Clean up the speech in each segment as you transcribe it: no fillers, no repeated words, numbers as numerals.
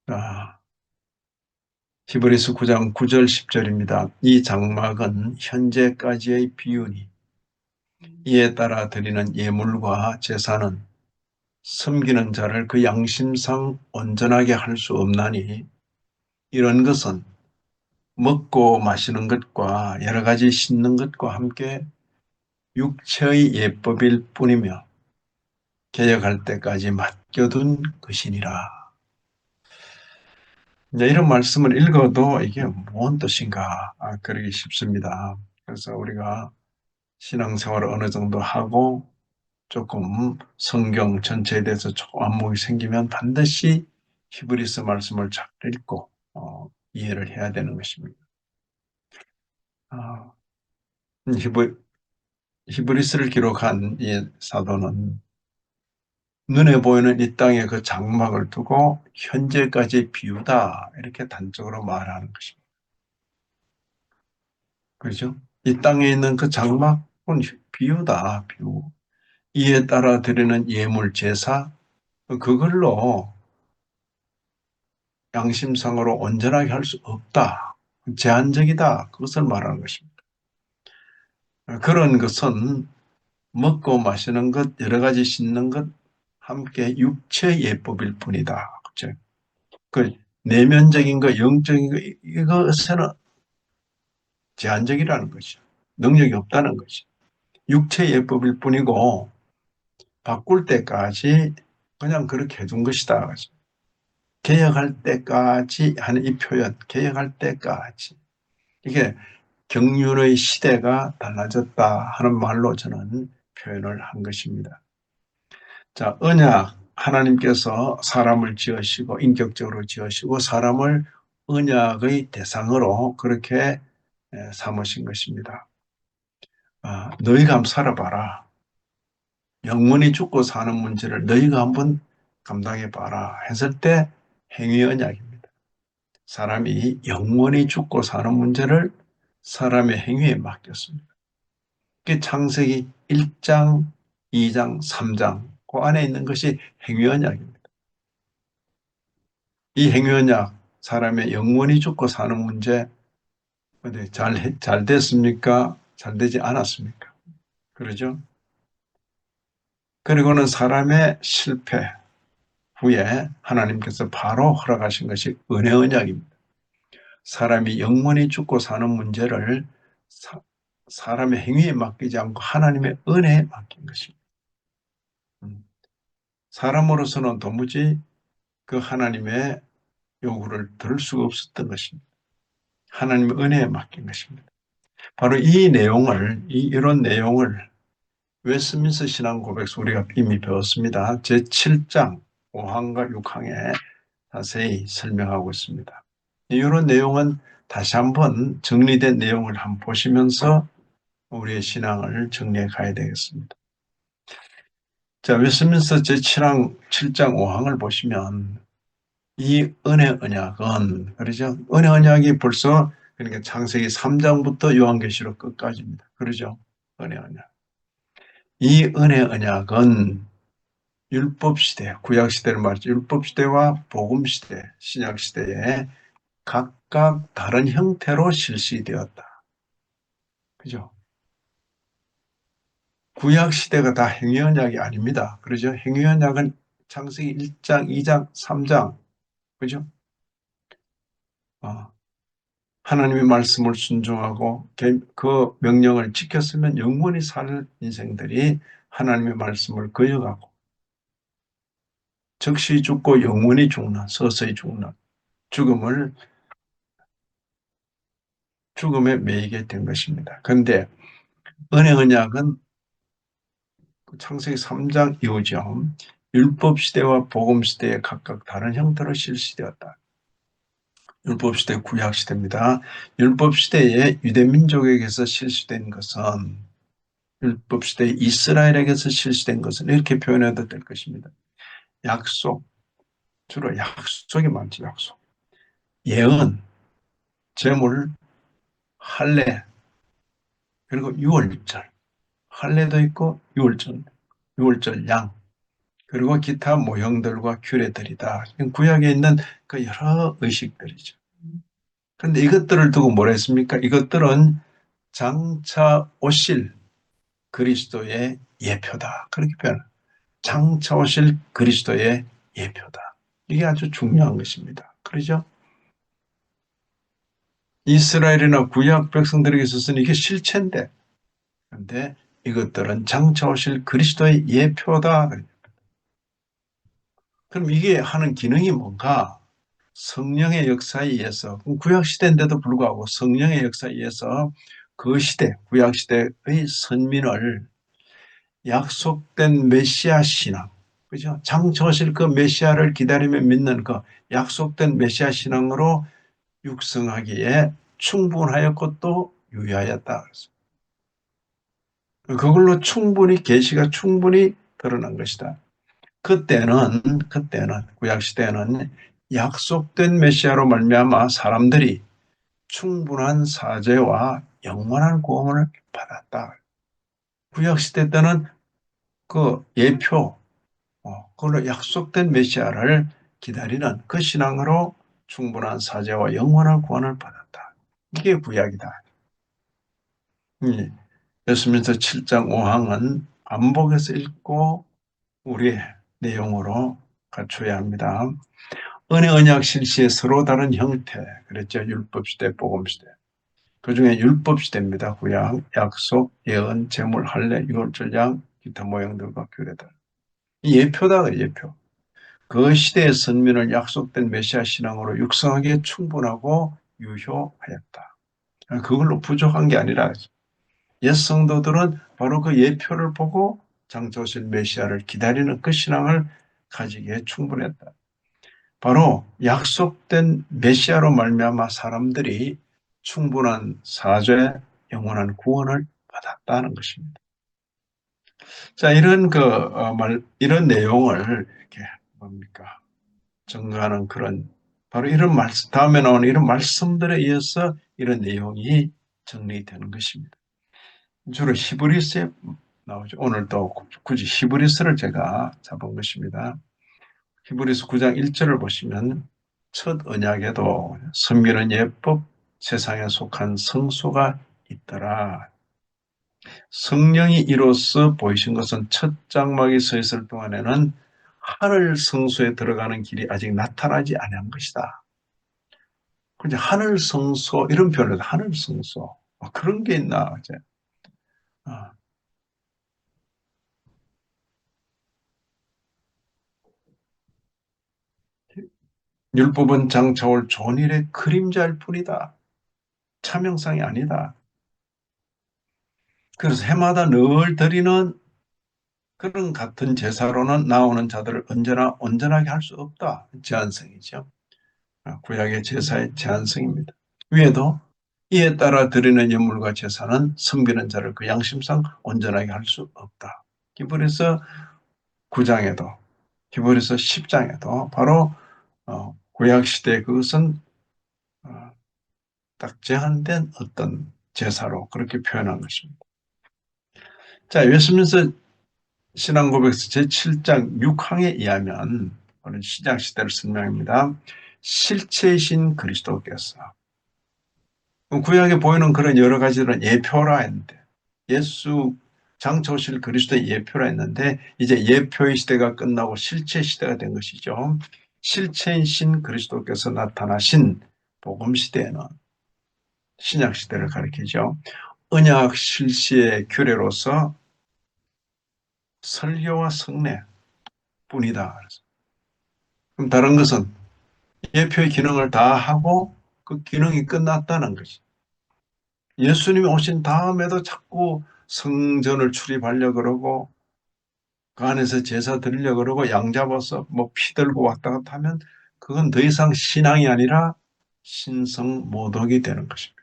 아, 히브리서 9장 9절 10절입니다. 이 장막은 현재까지의 비유니 이에 따라 드리는 예물과 제사는 섬기는 자를 그 양심상 온전하게 할 수 없나니 이런 것은 먹고 마시는 것과 여러 가지 씻는 것과 함께 육체의 예법일 뿐이며 개혁할 때까지 맡겨둔 것이니라. 이제 이런 말씀을 읽어도 이게 뭔 뜻인가 그러기 쉽습니다. 그래서 우리가 신앙생활을 어느 정도 하고 조금 성경 전체에 대해서 조금 안목이 생기면 반드시 히브리서 말씀을 잘 읽고 이해를 해야 되는 것입니다. 아, 히브리서를 기록한 이 사도는 눈에 보이는 이 땅의 그 장막을 두고 현재까지 비우다 이렇게 단적으로 말하는 것입니다. 그렇죠? 이 땅에 있는 그 장막은 비우다, 비우. 이에 따라 드리는 예물 제사, 그걸로 양심상으로 온전하게 할 수 없다. 제한적이다. 그것을 말하는 것입니다. 그런 것은 먹고 마시는 것, 여러 가지 씻는 것, 함께 육체 예법일 뿐이다. 그렇죠? 그 내면적인 거, 영적인 거, 이것에는 제한적이라는 것이죠. 능력이 없다는 것이죠. 육체 예법일 뿐이고, 바꿀 때까지 그냥 그렇게 해둔 것이다. 개혁할 때까지 하는 이 표현, 개혁할 때까지. 이게 경륜의 시대가 달라졌다 하는 말로 저는 표현을 한 것입니다. 자, 언약. 하나님께서 사람을 지으시고 인격적으로 지으시고 사람을 언약의 대상으로 그렇게 삼으신 것입니다. 너희가 한번 살아봐라. 영원히 죽고 사는 문제를 너희가 한번 감당해 봐라 했을 때 행위 언약입니다. 사람이 영원히 죽고 사는 문제를 사람의 행위에 맡겼습니다. 그 창세기 1장, 2장, 3장 그 안에 있는 것이 행위 언약입니다. 이 행위 언약, 사람의 영원히 죽고 사는 문제 잘 됐습니까? 잘 되지 않았습니까? 그러죠? 그리고는 사람의 실패 후에 하나님께서 바로 허락하신 것이 은혜 언약입니다. 사람이 영원히 죽고 사는 문제를 사람의 행위에 맡기지 않고 하나님의 은혜에 맡긴 것입니다. 사람으로서는 도무지 그 하나님의 요구를 들을 수가 없었던 것입니다. 하나님의 은혜에 맡긴 것입니다. 바로 이 내용을, 이런 내용을 웨스민스 신앙 고백서 우리가 이미 배웠습니다. 제7장 5항과 6항에 자세히 설명하고 있습니다. 이런 내용은 다시 한번 정리된 내용을 한번 보시면서 우리의 신앙을 정리해 가야 되겠습니다. 자, 웨스민스 제7항 7장 5항을 보시면 이 은혜 언약은 그러죠. 은혜 언약이 벌써 그러니까 창세기 3장부터 요한계시록 끝까지입니다. 그러죠. 은혜 언약. 이 은혜 언약은 율법 시대, 구약 시대를 말하죠. 율법 시대와 복음 시대, 신약 시대에 각각 다른 형태로 실시되었다. 그죠? 구약 시대가 다 행위 언약이 아닙니다. 그러죠? 행위 언약은 창세기 1장, 2장, 3장. 그죠? 하나님의 말씀을 순종하고 그 명령을 지켰으면 영원히 살 인생들이 하나님의 말씀을 거역하고 즉시 죽고 영원히 죽는, 서서히 죽는 죽음에 매이게 된 것입니다. 그런데 은혜 언약은 창세기 3장 이후죠. 율법 시대와 복음 시대에 각각 다른 형태로 실시되었다. 율법 시대, 구약 시대입니다. 율법 시대에 유대 민족에게서 실시된 것은 율법 시대 이스라엘에게서 실시된 것은 이렇게 표현해도 될 것입니다. 약속, 주로 약속이 많죠. 약속. 예언, 제물, 할례, 그리고 유월절. 할례도 있고 유월절 양. 그리고 기타 모형들과 규례들이다. 구약에 있는 그 여러 의식들이죠. 그런데 이것들을 두고 뭐라 했습니까? 이것들은 장차 오실 그리스도의 예표다. 그렇게 표현합니다. 장차 오실 그리스도의 예표다. 이게 아주 중요한 것입니다. 그러죠? 이스라엘이나 구약 백성들에게 있어서는 이게 실체인데, 그런데 이것들은 장차 오실 그리스도의 예표다. 그럼 이게 하는 기능이 뭔가? 성령의 역사에 의해서, 구약 시대인데도 불구하고 성령의 역사에 의해서 그 시대, 구약 시대의 선민을 약속된 메시아 신앙, 그죠? 장차 오실 그 메시아를 기다리며 믿는 그 약속된 메시아 신앙으로 육성하기에 충분하였고 또 유효하였다. 그걸로 충분히 계시가 충분히 드러난 것이다. 그때는 구약 시대에는 약속된 메시아로 말미암아 사람들이 충분한 사죄와 영원한 구원을 받았다. 구약 시대 때는 그 예표, 그걸로 약속된 메시아를 기다리는 그 신앙으로 충분한 사죄와 영원한 구원을 받았다. 이게 구약이다. 예수님서 7장 5항은 반복해서 읽고 우리의 내용으로 갖춰야 합니다. 은혜 언약 실시의 서로 다른 형태, 그랬죠. 율법시대, 복음시대. 그중에 율법시대입니다. 구약, 약속, 예언, 제물, 할례, 유월절약, 기타 모형들과 규례들. 이 예표다, 예표. 그 시대의 선민을 약속된 메시아 신앙으로 육성하기에 충분하고 유효하였다. 그걸로 부족한 게 아니라 옛 성도들은 바로 그 예표를 보고 장차 오실 메시아를 기다리는 그 신앙을 가지기에 충분했다. 바로 약속된 메시아로 말미암아 사람들이 충분한 사죄, 영원한 구원을 받았다는 것입니다. 자, 이런 내용을 이렇게 뭡니까? 증거하는 그런 바로 이런 말씀, 다음에 나오는 이런 말씀들에 의해서 이런 내용이 정리되는 것입니다. 주로 히브리서에 나오죠. 오늘 또 굳이 히브리서를 제가 잡은 것입니다. 히브리서 9장 1절을 보시면 첫 언약에도 선민은 예법, 세상에 속한 성소가 있더라. 성령이 이로써 보이신 것은 첫 장막이 서 있을 동안에는 하늘 성소에 들어가는 길이 아직 나타나지 않은 것이다. 근데 하늘 성소 이런 표현을 하늘 성소 그런 게 있나 이제. 어. 율법은 장차 올 좋은 일의 그림자일 뿐이다. 참형상이 아니다. 그래서 해마다 늘 드리는 그런 같은 제사로는 나오는 자들을 언제나 온전하게 할 수 없다. 제한성이죠. 구약의 제사의 제한성입니다. 위에도 이에 따라 드리는 예물과 제사는 섬기는 자를 그 양심상 온전하게 할 수 없다. 히브리서 9장에도 히브리서 10장에도 바로 구약시대 그것은 어, 딱 제한된 어떤 제사로 그렇게 표현한 것입니다. 자, 웨스민스터 신앙고백서 제7장 6항에 의하면 오늘 신약시대를 설명합니다. 실체이신 그리스도께서 구약에 보이는 그런 여러 가지들은 예표라 했는데 예수 장차 오실 그리스도의 예표라 했는데 이제 예표의 시대가 끝나고 실체 시대가 된 것이죠. 실체이신 그리스도께서 나타나신 복음시대에는 신약시대를 가리키죠. 언약 실시의 규례로서 설교와 성례 뿐이다. 그럼 다른 것은 예표의 기능을 다 하고 그 기능이 끝났다는 것이. 예수님이 오신 다음에도 자꾸 성전을 출입하려고 그러고 그 안에서 제사 드리려고 그러고 양 잡아서 뭐 피 들고 왔다 갔다 하면 그건 더 이상 신앙이 아니라 신성 모독이 되는 것입니다.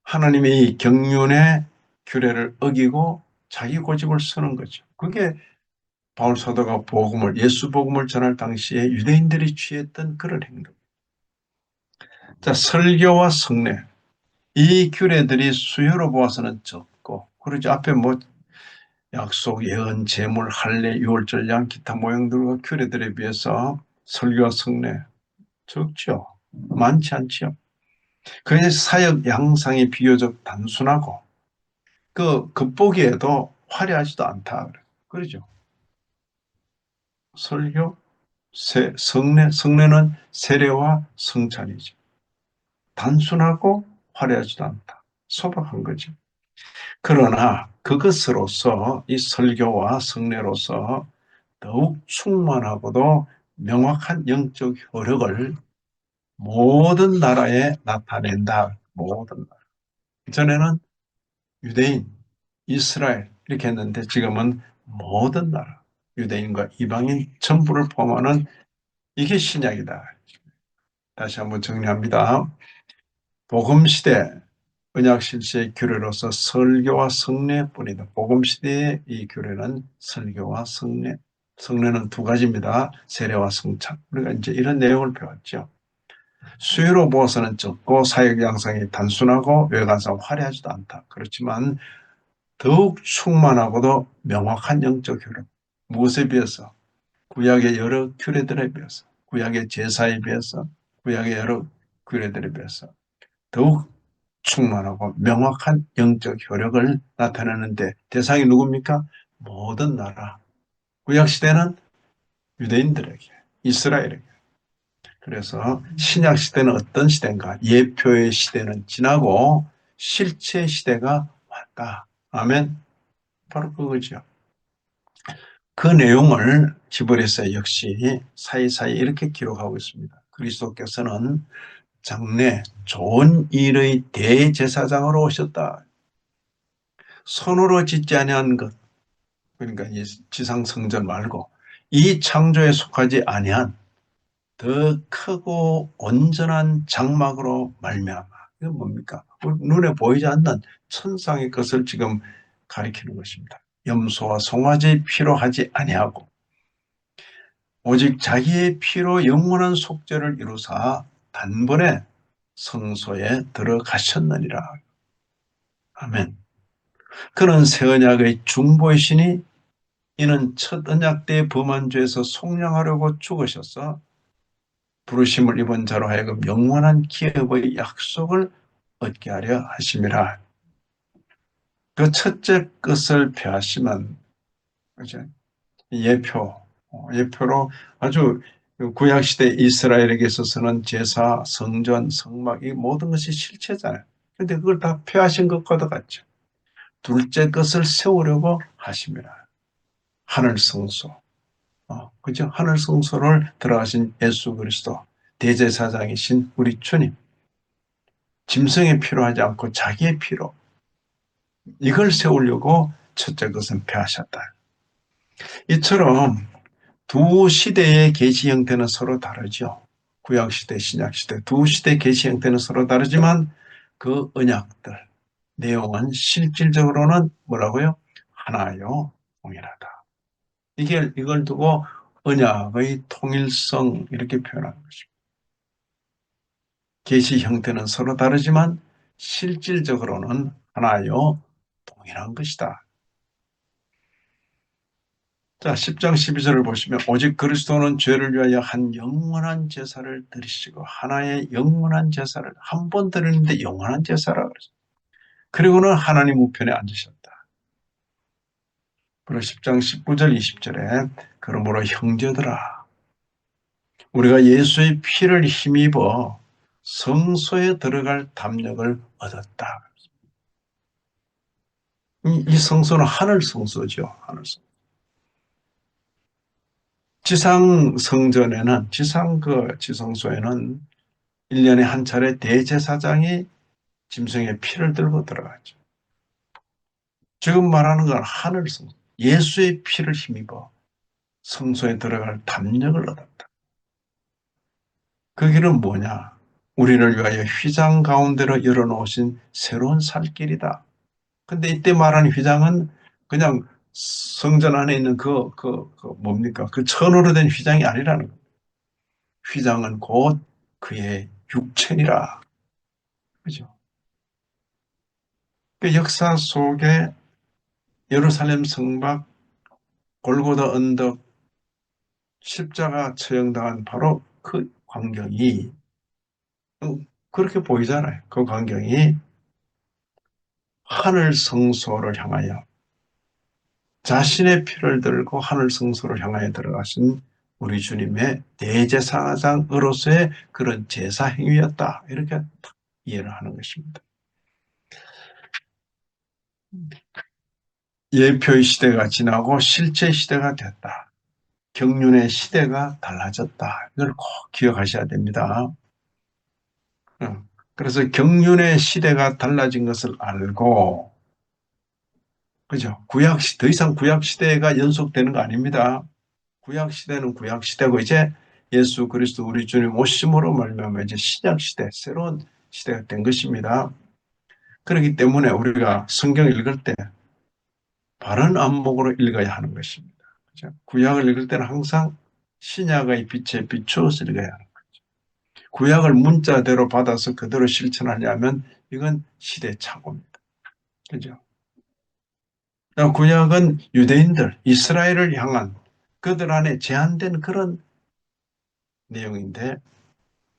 하나님의 이 경륜의 규례를 어기고 자기 고집을 쓰는 거죠. 그게 바울 사도가 예수 복음을 전할 당시에 유대인들이 취했던 그런 행동. 자, 설교와 성례. 이 규례들이 수요로 보아서는 적고, 그러죠. 앞에 뭐 약속, 예언, 제물, 할례, 유월절, 양, 기타 모형들과 규례들에 비해서 설교와 성례 적죠. 많지 않지요. 그의 사역 양상이 비교적 단순하고 겉보기에도 화려하지도 않다. 그러죠. 설교, 성례, 성례는 세례와 성찬이죠. 단순하고 화려하지도 않다. 소박한 거죠. 그러나 그것으로서 이 설교와 성례로서 더욱 충만하고도 명확한 영적 효력을 모든 나라에 나타낸다. 모든 나라. 전에는 유대인, 이스라엘 이렇게 했는데 지금은 모든 나라, 유대인과 이방인 전부를 포함하는 이게 신약이다. 다시 한번 정리합니다. 복음시대, 언약실시의 규례로서 설교와 성례뿐이다. 복음시대의 이 규례는 설교와 성례, 성례는 두 가지입니다. 세례와 성찬. 우리가 이제 이런 내용을 배웠죠. 수요로 보아서는 적고 사역 양상이 단순하고 외관상 화려하지도 않다. 그렇지만 더욱 충만하고도 명확한 영적 효력. 무엇에 비해서? 구약의 여러 규례들에 비해서, 구약의 제사에 비해서, 구약의 여러 규례들에 비해서 더욱 충만하고 명확한 영적 효력을 나타내는데 대상이 누굽니까? 모든 나라. 구약시대는 유대인들에게, 이스라엘에게. 그래서 신약시대는 어떤 시대인가? 예표의 시대는 지나고 실체 시대가 왔다. 아멘. 바로 그거죠. 그 내용을 히브리서 역시 사이사이 이렇게 기록하고 있습니다. 그리스도께서는 장래 좋은 일의 대제사장으로 오셨다. 손으로 짓지 아니한 것, 그러니까 이 지상 성전 말고 이 창조에 속하지 아니한 더 크고 온전한 장막으로 말미암아. 이건 뭡니까? 눈에 보이지 않는 천상의 것을 지금 가리키는 것입니다. 염소와 송아지의 피로 하지 아니하고 오직 자기의 피로 영원한 속죄를 이루사 단번에 성소에 들어가셨느니라. 아멘. 그는 새 언약의 중보이시니 이는 첫 언약 때 범한 죄에서 속량하려고 죽으셔서 부르심을 입은 자로 하여금 영원한 기업의 약속을 얻게 하려 하심이라. 그 첫째 것을 폐하시면 그죠? 예표로 아주 구약시대 이스라엘에게 있어서는 제사, 성전, 성막 이 모든 것이 실체잖아요. 그런데 그걸 다 폐하신 것과도 같죠. 둘째 것을 세우려고 하심이라. 하늘 성소. 그죠? 하늘 성소를 들어가신 예수 그리스도 대제사장이신 우리 주님. 짐승의 피로 하지 않고 자기의 피로 이걸 세우려고 첫째 것은 폐하셨다. 이처럼 두 시대의 계시 형태는 서로 다르죠. 구약시대, 신약시대 두 시대 계시 형태는 서로 다르지만 그 언약들, 내용은 실질적으로는 뭐라고요? 하나요, 동일하다. 이걸 두고 언약의 통일성 이렇게 표현하는 것입니다. 계시 형태는 서로 다르지만 실질적으로는 하나요, 동일한 것이다. 자, 10장 12절을 보시면 오직 그리스도는 죄를 위하여 한 영원한 제사를 드리시고 하나의 영원한 제사를 한 번 드리는데 영원한 제사라 그러죠. 그리고는 하나님 우편에 앉으셨다. 그리고 10장 19절 20절에 그러므로 형제들아 우리가 예수의 피를 힘입어 성소에 들어갈 담력을 얻었다. 이 성소는 하늘 성소죠. 하늘 성소. 지상 성전에는 지성소에는 1년에 한 차례 대제사장이 짐승의 피를 들고 들어가죠. 지금 말하는 건 하늘 성소. 예수의 피를 힘입어 성소에 들어갈 담력을 얻었다. 그 길은 뭐냐? 우리를 위하여 휘장 가운데로 열어놓으신 새로운 살길이다. 근데 이때 말하는 휘장은 그냥 성전 안에 있는 뭡니까? 그 천으로 된 휘장이 아니라는 거예요. 휘장은 곧 그의 육체니라. 그죠? 그 역사 속에 예루살렘 성막, 골고다 언덕, 십자가 처형당한 바로 그 광경이 그렇게 보이잖아요. 그 광경이 하늘 성소를 향하여 자신의 피를 들고 하늘 성소를 향하여 들어가신 우리 주님의 대제사장으로서의 그런 제사 행위였다. 이렇게 이해를 하는 것입니다. 예표의 시대가 지나고 실제 시대가 됐다. 경륜의 시대가 달라졌다. 이걸 꼭 기억하셔야 됩니다. 그래서 경륜의 시대가 달라진 것을 알고, 그죠? 더 이상 구약 시대가 연속되는 거 아닙니다. 구약 시대는 구약 시대고 이제 예수 그리스도 우리 주님 오심으로 말미암아 이제 신약 시대, 새로운 시대가 된 것입니다. 그렇기 때문에 우리가 성경 읽을 때 바른 안목으로 읽어야 하는 것입니다. 그죠? 구약을 읽을 때는 항상 신약의 빛에 비추어서 읽어야 하는 거죠. 구약을 문자대로 받아서 그대로 실천하려면 이건 시대착오입니다. 그죠? 구약은 유대인들, 이스라엘을 향한 그들 안에 제한된 그런 내용인데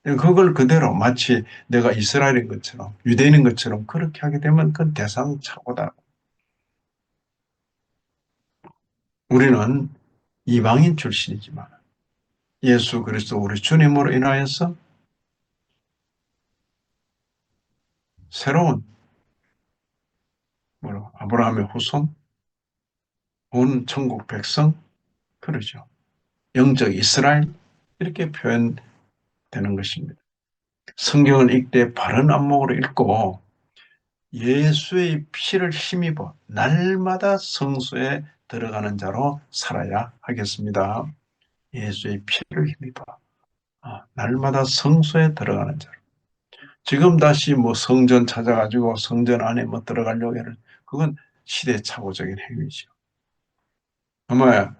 그걸 그대로 마치 내가 이스라엘인 것처럼 유대인인 것처럼 그렇게 하게 되면 그건 대상착오다. 우리는 이방인 출신이지만 예수 그리스도 우리 주님으로 인하여서 새로운 아브라함의 후손, 온 천국 백성, 그러죠. 영적 이스라엘 이렇게 표현되는 것입니다. 성경을 읽되 바른 안목으로 읽고 예수의 피를 힘입어 날마다 성소에 들어가는 자로 살아야 하겠습니다. 예수의 피를 힘입어 날마다 성소에 들어가는 자로. 지금 다시 성전 찾아가지고 성전 안에 들어가려고 해는 그건 시대착오적인 행위죠. 아마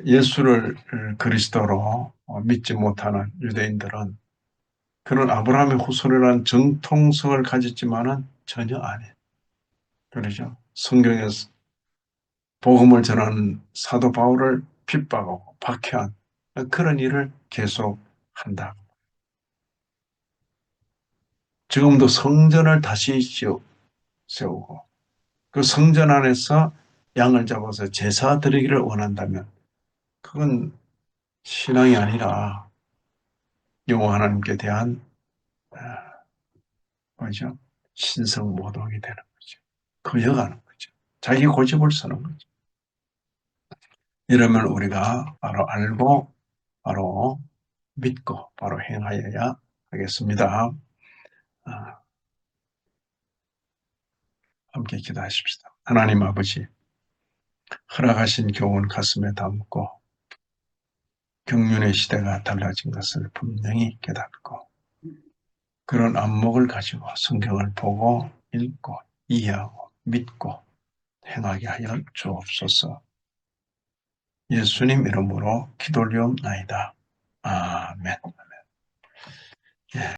예수를 그리스도로 믿지 못하는 유대인들은 그런 아브라함의 후손이라는 정통성을 가졌지만은 전혀 아니에요. 그러죠. 성경에서 복음을 전하는 사도 바울을 핍박하고 박해한 그런 일을 계속한다. 지금도 성전을 다시 세우고 그 성전 안에서 양을 잡아서 제사 드리기를 원한다면 그건 신앙이 아니라 여호와 하나님께 대한 뭐죠? 신성모독이 되는 거죠. 거여가는 거죠. 자기 고집을 쓰는 거죠. 이러면 우리가 바로 알고 바로 믿고 바로 행하여야 하겠습니다. 함께 기도하십시다. 하나님 아버지, 허락하신 교훈 가슴에 담고 경륜의 시대가 달라진 것을 분명히 깨닫고 그런 안목을 가지고 성경을 보고 읽고 이해하고 믿고 행하게 하여 주옵소서. 예수님 이름으로 기도리옵나이다. 아멘. 예.